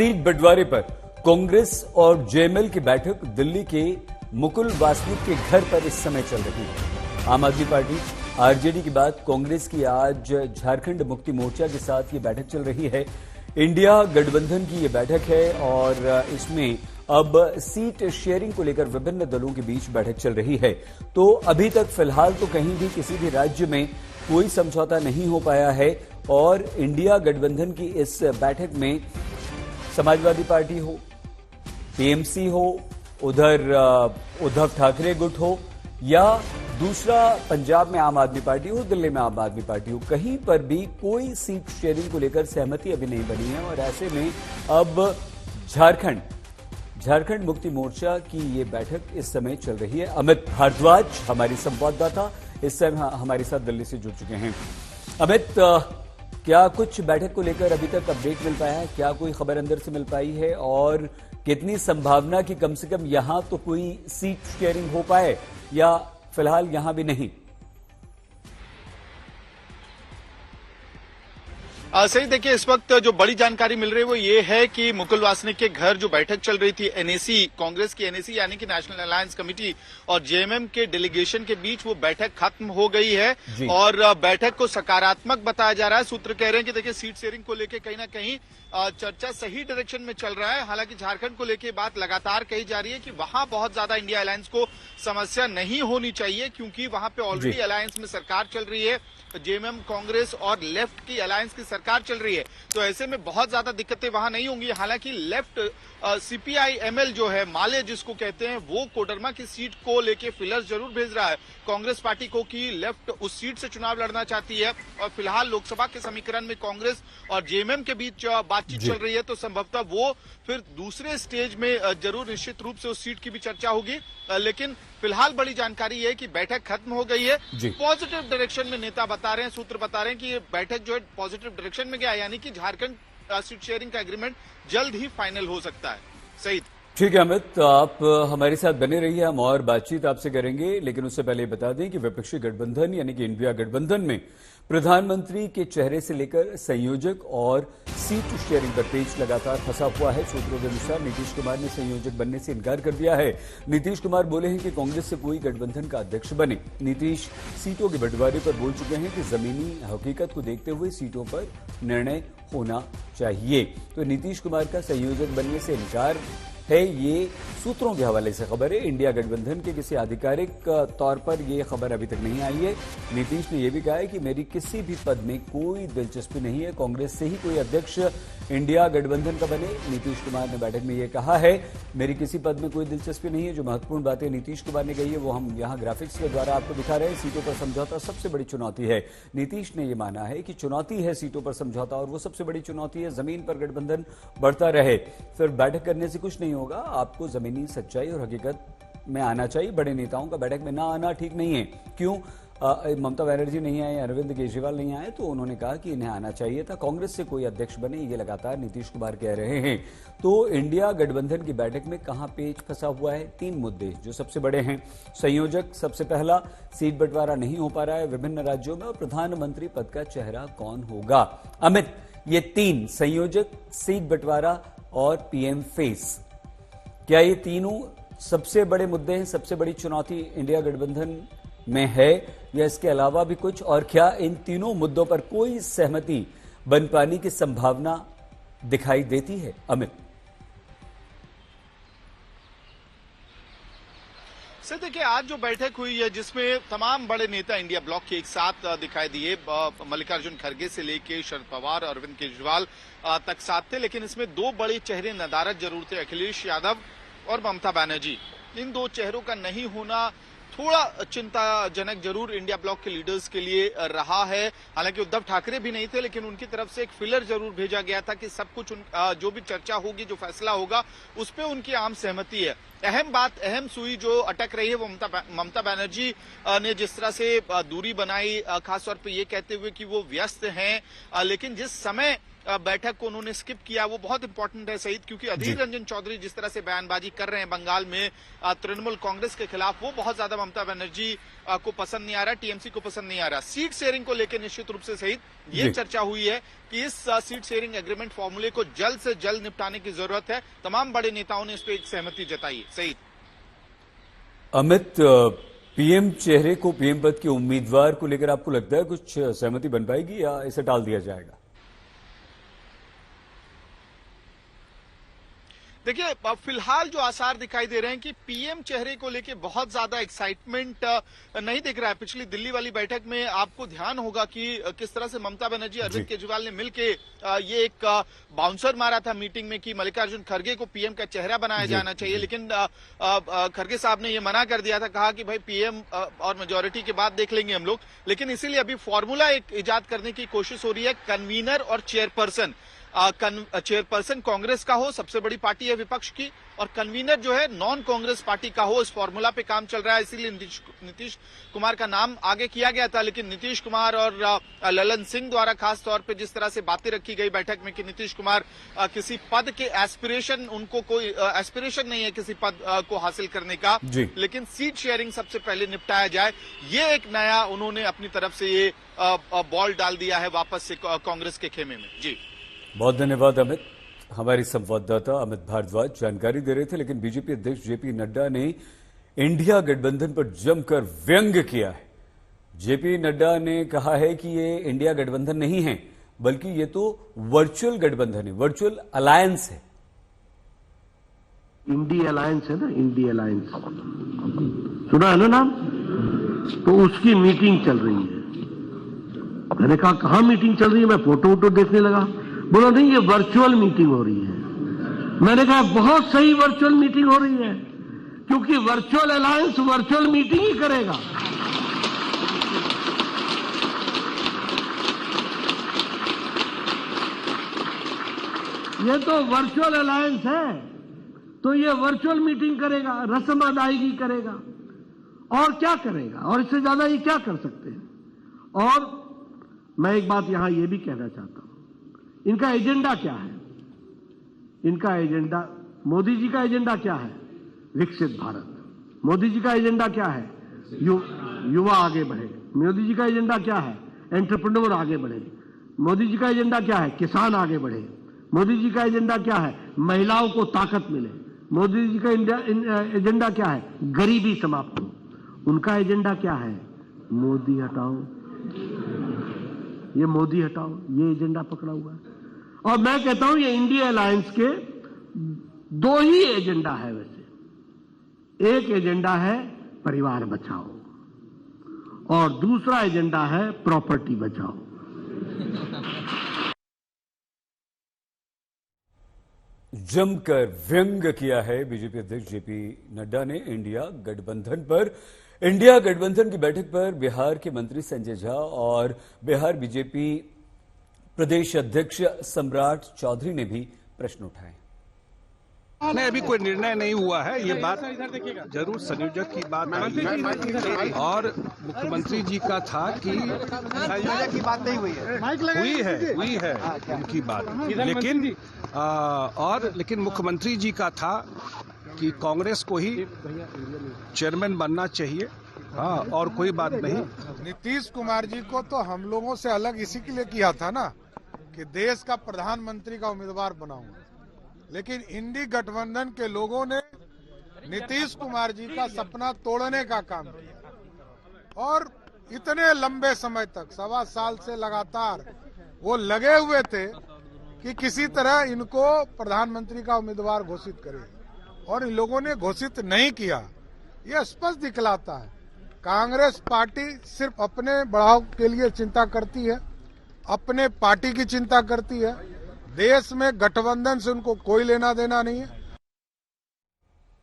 Seat बंटवारे पर कांग्रेस और जेएमएल की बैठक दिल्ली के मुकुल वासनिक के घर पर इस समय चल रही है। आम आदमी पार्टी आरजेडी के बाद कांग्रेस की आज झारखंड मुक्ति मोर्चा के साथ ये बैठक चल रही है। इंडिया गठबंधन की ये बैठक है और इसमें अब सीट शेयरिंग को लेकर विभिन्न दलों के बीच बैठक चल रही है। तो अभी तक फिलहाल तो कहीं भी किसी भी राज्य में कोई समझौता नहीं हो पाया है और इंडिया गठबंधन की इस बैठक में समाजवादी पार्टी हो, टीएमसी हो, उधर उद्धव ठाकरे गुट हो या दूसरा पंजाब में आम आदमी पार्टी हो, दिल्ली में आम आदमी पार्टी हो, कहीं पर भी कोई सीट शेयरिंग को लेकर सहमति अभी नहीं बनी है। और ऐसे में अब झारखंड मुक्ति मोर्चा की ये बैठक इस समय चल रही है। अमित भारद्वाज हमारी संवाददाता इस समय हमारे साथ दिल्ली से जुड़ चुके हैं। अमित, क्या कुछ बैठक को लेकर अभी तक अपडेट मिल पाया है? क्या कोई खबर अंदर से मिल पाई है और कितनी संभावना कि कम से कम यहां तो कोई सीट शेयरिंग हो पाए या फिलहाल यहां भी नहीं? सही देखिए, इस वक्त जो बड़ी जानकारी मिल रही है वो ये है कि मुकुल वासनिक के घर जो बैठक चल रही थी एनएसी, कांग्रेस की एनएसी यानी कि नेशनल अलायंस कमेटी और जेएमएम के डेलीगेशन के बीच, वो बैठक खत्म हो गई है और बैठक को सकारात्मक बताया जा रहा है। सूत्र कह रहे हैं कि देखिए सीट शेयरिंग को लेकर कहीं ना कहीं चर्चा सही डायरेक्शन में चल रहा है। हालांकि झारखंड को लेकर बात लगातार कही जा रही है कि वहां बहुत ज्यादा इंडिया अलायंस को समस्या नहीं होनी चाहिए क्योंकि वहां पे ऑलरेडी अलायंस में सरकार चल रही है, जेएमएम कांग्रेस और लेफ्ट की अलायंस की सरकार चल रही है, तो ऐसे में बहुत ज्यादा दिक्कतें वहां नहीं होंगी। हालांकि लेफ्ट सीपीआई एमएल जो है, माले जिसको कहते हैं, वो कोडरमा की सीट को लेके फिलर्स जरूर भेज रहा है कांग्रेस पार्टी को कि लेफ्ट उस सीट से चुनाव लड़ना चाहती है। और फिलहाल लोकसभा के समीकरण में कांग्रेस और जेएमएम के बीच बातचीत चल रही है, तो संभवतः वो फिर दूसरे स्टेज में जरूर निश्चित रूप से उस सीट की भी चर्चा होगी। लेकिन फिलहाल बड़ी जानकारी है कि बैठक खत्म हो गई है। पॉजिटिव डायरेक्शन में नेता बता रहे हैं, सूत्र बता रहे हैं कि ये बैठक जो है पॉजिटिव डायरेक्शन में गया, यानी कि झारखंड सीट शेयरिंग का एग्रीमेंट जल्द ही फाइनल हो सकता है। सही, ठीक है अमित, आप हमारे साथ बने रहिए, हम और बातचीत आपसे करेंगे। लेकिन उससे पहले बता दें कि विपक्षी गठबंधन यानी कि इंडिया गठबंधन में प्रधानमंत्री के चेहरे से लेकर संयोजक और सीट शेयरिंग पर पेच लगातार फंसा हुआ है। सूत्रों के अनुसार नीतीश कुमार ने संयोजक बनने से इनकार कर दिया है। नीतीश कुमार बोले हैं कि कांग्रेस से कोई गठबंधन का अध्यक्ष बने। नीतीश सीटों के बंटवारे पर बोल चुके हैं कि जमीनी हकीकत को देखते हुए सीटों पर निर्णय होना चाहिए। तो नीतीश कुमार का संयोजक बनने से इनकार है, ये सूत्रों के हवाले से खबर है। इंडिया गठबंधन के किसी आधिकारिक तौर पर यह खबर अभी तक नहीं आई है। नीतीश ने यह भी कहा है कि मेरी किसी भी पद में कोई दिलचस्पी नहीं है, कांग्रेस से ही कोई अध्यक्ष इंडिया गठबंधन का बने। नीतीश कुमार ने बैठक में यह कहा है, मेरी किसी पद में कोई दिलचस्पी नहीं है। जो महत्वपूर्ण बातें नीतीश कुमार ने कही है वो हम यहां ग्राफिक्स के द्वारा आपको दिखा रहे हैं। सीटों पर समझौता सबसे बड़ी चुनौती है। नीतीश ने यह माना है कि चुनौती है सीटों पर समझौता और वो सबसे बड़ी चुनौती है जमीन पर गठबंधन बढ़ता रहे। फिर बैठक करने से कुछ नहीं होगा, आपको जमीनी सच्चाई और हकीकत में आना चाहिए। बड़े नेताओं का बैठक में ना आना ठीक नहीं है। क्यों ममता बनर्जी नहीं आए, अरविंद केजरीवाल नहीं आए, तो उन्होंने कहा कि इन्हें आना चाहिए था। कांग्रेस से कोई अध्यक्ष बने, ये लगातार नीतीश कुमार कह रहे हैं। तो इंडिया गठबंधन की बैठक में कहां पेच फंसा हुआ है? 3 मुद्दे जो सबसे बड़े हैं। संयोजक सबसे पहला, सीट बंटवारा नहीं हो पा रहा है विभिन्न राज्यों में, और प्रधानमंत्री पद का चेहरा कौन होगा? अमित, ये 3 संयोजक, सीट बंटवारा और पीएम फेस, क्या ये तीनों सबसे बड़े मुद्दे हैं, सबसे बड़ी चुनौती इंडिया गठबंधन में है या इसके अलावा भी कुछ? और क्या इन तीनों मुद्दों पर कोई सहमति बन पाने की संभावना दिखाई देती है? अमित, सर देखिए, आज जो बैठक हुई है जिसमें तमाम बड़े नेता इंडिया ब्लॉक के एक साथ दिखाई दिए, मल्लिकार्जुन खड़गे से लेके शरद पवार, अरविंद केजरीवाल तक साथ थे, लेकिन इसमें 2 बड़े चेहरे नदारद जरूर थे, अखिलेश यादव और ममता बनर्जी। इन 2 चेहरों का नहीं होना थोड़ा चिंताजनक जरूर इंडिया ब्लॉक के लीडर्स के लिए रहा है। हालांकि उद्धव ठाकरे भी नहीं थे, लेकिन उनकी तरफ से एक फिलर जरूर भेजा गया था कि सब कुछ जो भी चर्चा होगी, जो फैसला होगा, उस पर उनकी आम सहमति है। अहम सुई जो अटक रही है वो ममता बनर्जी ने जिस तरह से दूरी बनाई, खासतौर पे ये कहते हुए कि वो व्यस्त हैं, लेकिन जिस समय बैठक को उन्होंने स्किप किया वो बहुत इंपॉर्टेंट है सईद, क्योंकि अधीर रंजन चौधरी जिस तरह से बयानबाजी कर रहे हैं बंगाल में तृणमूल कांग्रेस के खिलाफ, वो बहुत ज्यादा ममता बनर्जी को पसंद नहीं आ रहा, टीएमसी को पसंद नहीं आ रहा। सीट शेयरिंग को लेकर निश्चित रूप से सईद ये चर्चा हुई है कि इस सीट शेयरिंग एग्रीमेंट फॉर्मूले को जल्द से जल्द निपटाने की जरूरत है। तमाम बड़े नेताओं ने इस पर एक सहमति जताई। सईद अमित, पीएम चेहरे को पीएम पद के उम्मीदवार को लेकर आपको लगता है कुछ सहमति बन पाएगी या इसे टाल दिया जाएगा? देखिए, फिलहाल जो आसार दिखाई दे रहे हैं कि पीएम चेहरे को लेके बहुत ज्यादा एक्साइटमेंट नहीं दिख रहा है। पिछली दिल्ली वाली बैठक में आपको ध्यान होगा कि किस तरह से ममता बनर्जी अरविंद केजरीवाल ने मिलके ये एक बाउंसर मारा था मीटिंग में कि मल्लिकार्जुन खड़गे को पीएम का चेहरा बनाया जाना चाहिए, लेकिन खड़गे साहब ने ये मना कर दिया था, कहा कि भाई पीएम और मेजोरिटी के बाद देख लेंगे हम लोग। लेकिन इसीलिए अभी फॉर्मूला एक इजाद करने की कोशिश हो रही है, कन्वीनर और चेयरपर्सन। चेयरपर्सन कांग्रेस का हो, सबसे बड़ी पार्टी है विपक्ष की, और कन्वीनर जो है नॉन कांग्रेस पार्टी का हो। इस फॉर्मूला पे काम चल रहा है, इसीलिए नीतीश कुमार का नाम आगे किया गया था। लेकिन नीतीश कुमार और ललन सिंह द्वारा खास तौर पे जिस तरह से बातें रखी गई बैठक में कि नीतीश कुमार किसी पद के एस्पिरेशन, उनको कोई एस्पिरेशन नहीं है किसी पद को हासिल करने का, लेकिन सीट शेयरिंग सबसे पहले निपटाया जाए, ये एक नया उन्होंने अपनी तरफ से ये बॉल डाल दिया है वापस से कांग्रेस के खेमे में। जी, बहुत धन्यवाद अमित। हमारी संवाददाता अमित भारद्वाज जानकारी दे रहे थे। लेकिन बीजेपी अध्यक्ष जेपी नड्डा ने इंडिया गठबंधन पर जमकर व्यंग्य किया है। जेपी नड्डा ने कहा है कि ये इंडिया गठबंधन नहीं है, बल्कि ये तो वर्चुअल गठबंधन है, वर्चुअल अलायंस है। इंडी अलायंस है ना, इंडी अलायंस सुना है ना नाम? तो उसकी मीटिंग चल रही है। मैंने कहा कहां मीटिंग चल रही है? मैं फोटो वोटो देखने लगा, बोला नहीं ये वर्चुअल मीटिंग हो रही है। मैंने कहा बहुत सही वर्चुअल मीटिंग हो रही है, क्योंकि वर्चुअल अलायंस वर्चुअल मीटिंग ही करेगा। ये तो वर्चुअल अलायंस है, तो ये वर्चुअल मीटिंग करेगा, रस्म अदायगी करेगा, और क्या करेगा? और इससे ज्यादा ये क्या कर सकते हैं? और मैं एक बात यहां ये भी कहना चाहता हूं, इनका एजेंडा क्या है? इनका एजेंडा, मोदी जी का एजेंडा क्या है? विकसित भारत। मोदी जी का एजेंडा क्या है? युवा आगे बढ़े। मोदी जी का एजेंडा क्या है? एंटरप्रेन्योर आगे बढ़े। मोदी जी का एजेंडा क्या है? किसान आगे बढ़े। मोदी जी का एजेंडा क्या है? महिलाओं को ताकत मिले। मोदी जी का एजेंडा क्या है? गरीबी समाप्त हो। उनका एजेंडा क्या है? मोदी हटाओ। ये मोदी हटाओ, ये एजेंडा पकड़ा हुआ है। और मैं कहता हूं ये इंडिया अलायंस के दो ही एजेंडा है। वैसे एक एजेंडा है परिवार बचाओ, और दूसरा एजेंडा है प्रॉपर्टी बचाओ। जमकर व्यंग्य किया है बीजेपी अध्यक्ष जेपी नड्डा ने इंडिया गठबंधन पर। इंडिया गठबंधन की बैठक पर बिहार के मंत्री संजय झा और बिहार बीजेपी प्रदेश अध्यक्ष सम्राट चौधरी ने भी प्रश्न उठाए। नहीं, अभी कोई निर्णय नहीं हुआ है। ये बात जरूर संयोजक की बात और मुख्यमंत्री जी का था कि संयोजक की बात नहीं हुई है उनकी बात, लेकिन मुख्यमंत्री जी का था कि कांग्रेस को ही चेयरमैन बनना चाहिए। हाँ, और कोई बात नहीं। नीतीश कुमार जी को तो हम लोगों से अलग इसी के लिए किया था ना कि देश का प्रधानमंत्री का उम्मीदवार बनाऊंगा, लेकिन इंडी गठबंधन के लोगों ने नीतीश कुमार जी का सपना तोड़ने का काम किया, और इतने लंबे समय तक 1.25 साल से लगातार वो लगे हुए थे कि किसी तरह इनको प्रधानमंत्री का उम्मीदवार घोषित करें, और इन लोगों ने घोषित नहीं किया। ये स्पष्ट दिखलाता है कांग्रेस पार्टी सिर्फ अपने बढ़ाव के लिए चिंता करती है, अपने पार्टी की चिंता करती है। देश में गठबंधन से उनको कोई लेना देना नहीं है।